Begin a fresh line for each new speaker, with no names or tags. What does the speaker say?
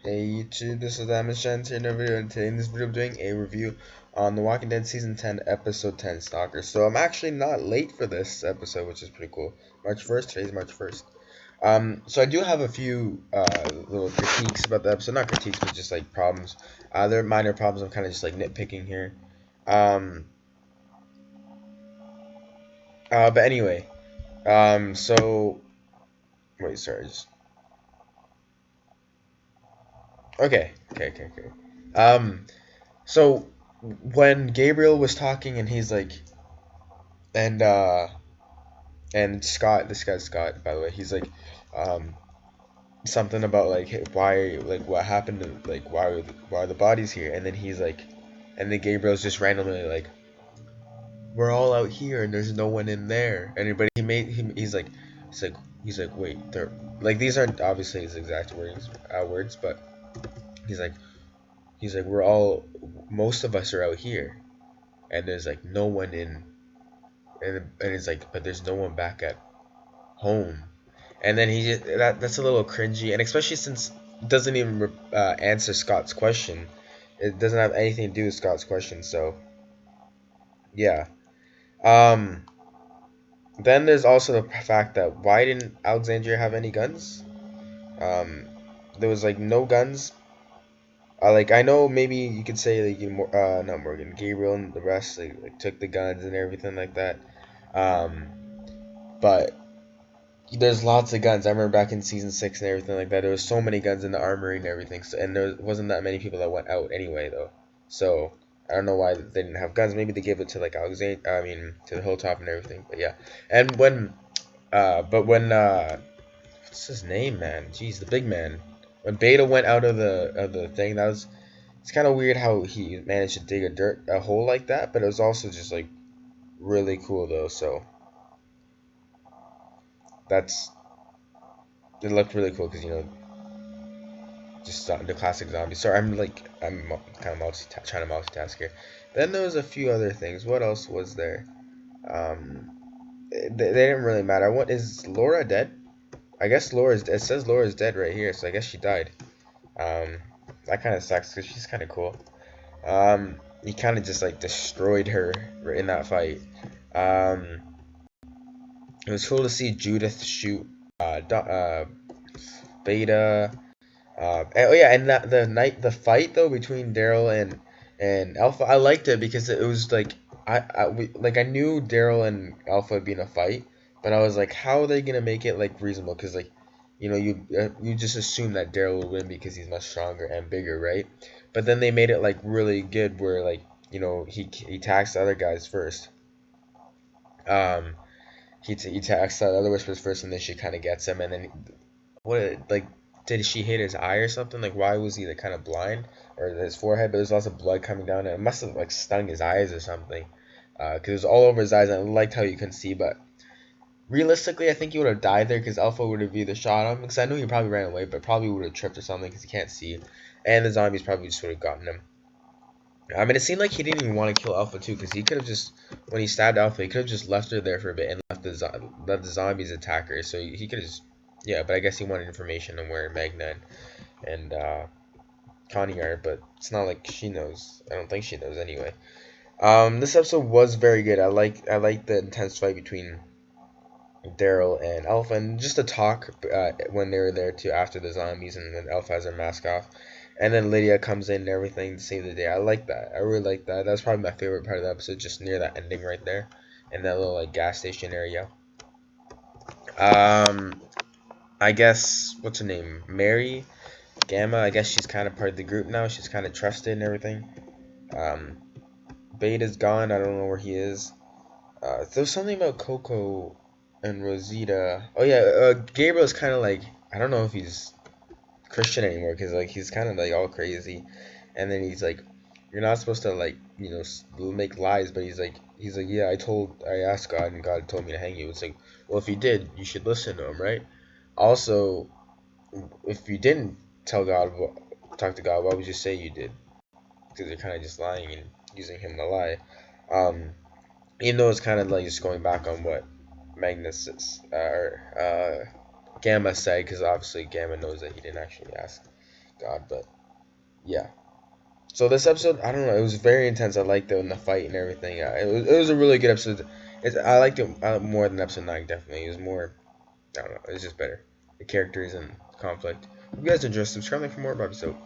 Hey YouTube, this is TheAdminShines here in a video, and today in this video I'm doing a review on The Walking Dead Season 10, Episode 10, Stalker. So I'm actually not late for this episode, which is pretty cool. March 1st, today's March 1st. So I do have a few little critiques about the episode, not critiques, but just like problems. They're minor problems, I'm kind of just like nitpicking here. Um, but anyway, so, wait, sorry, just, okay. So when Gabriel was talking and he's like, and Scott, this guy's Scott, by the way, he's like, um, something about like hey, why, like what happened to, like why are the bodies here? And then he's like, and then Gabriel's just randomly like, we're all out here and there's no one in there. And but he's like, he's like, wait, they're like these aren't obviously his exact words, but he's like, we're all, most of us are out here, and there's like no one in, and it's like, but there's no one back at home. And then he just, that's a little cringy, and especially since it doesn't even answer Scott's question. It doesn't have anything to do with Scott's question. So yeah. Um. Then there's also the fact that why didn't Alexandria have any guns? Um. There was like no guns. Like I know maybe you could say like not Morgan, Gabriel and the rest like took the guns and everything like that. Um. But there's lots of guns. I remember back in season 6 and everything like that. There was so many guns in the armory and everything. So, and there wasn't that many people that went out anyway, though. So I don't know why they didn't have guns. Maybe they gave it to like Alexander. I mean, to the hilltop and everything. But yeah. And when what's his name, man? Jeez, the big man. When Beta went out of the thing, that was, it's kind of weird how he managed to dig a hole like that. But it was also just like really cool though. So that's, it looked really cool because just the classic zombie. Sorry, I'm kind of trying to multitask here. Then there was a few other things. What else was there? They didn't really matter. What is Laura dead? I guess Laura's. It says Laura's dead right here, so I guess she died. Um, that kind of sucks because she's kind of cool. He kind of just like destroyed her in that fight. Um, it was cool to see Judith shoot Beta. Oh yeah, and the fight though between Daryl and Alpha, I liked it because it was like I knew Daryl and Alpha would be in a fight, but I was like, how are they gonna make it like reasonable? Because like, you just assume that Daryl will win because he's much stronger and bigger, right? But then they made it like really good where like he attacks the other guys first. Um, he attacks the other whispers first, and then she kind of gets him, and then what, like, did she hit his eye or something? Like, why was he like kind of blind, or his forehead? But there's lots of blood coming down, and it must have like stung his eyes or something, because it was all over his eyes. And I liked how you couldn't see, but realistically, I think he would have died there because Alpha would have either shot him. Because I know he probably ran away, but probably would have tripped or something because he can't see, and the zombies probably just would have gotten him. I mean, it seemed like he didn't even want to kill Alpha too, because he could have just, when he stabbed Alpha, he could have just left her there for a bit and let the zombies attack her. So he could have just, yeah. But I guess he wanted information on where Magna and Connie are, but it's not like she knows. I don't think she knows anyway. This episode was very good. I like the intense fight between Daryl and Alpha, and just the talk when they were there too after the zombies, and then Alpha has her mask off, and then Lydia comes in and everything to save the day. I like that. I really like that. That's probably my favorite part of the episode, just near that ending right there, in that little like gas station area. Um, I guess what's her name? Mary Gamma. I guess she's kind of part of the group now. She's kind of trusted and everything. Um, Beta's gone. I don't know where he is. There was something about Coco and Rosita. Oh yeah, Gabriel's kind of like, I don't know if he's Christian anymore because like he's kind of like all crazy, and then he's like, you're not supposed to like make lies, but he's like yeah, I asked God and God told me to hang you. It's like, well, if you did, you should listen to him, right? Also, if you didn't talk to God, why would you say you did? Because you're kind of just lying and using him to lie. Um, Even though it's kind of like just going back on what Magnus or Gamma said, because obviously Gamma knows that he didn't actually ask God, but yeah. So this episode, I don't know, it was very intense. I liked it in the fight and everything. It was a really good episode. I liked it more than episode 9, definitely. It was more, I don't know, it was just better. The characters and conflict. If you guys enjoy, subscribe for more about episode.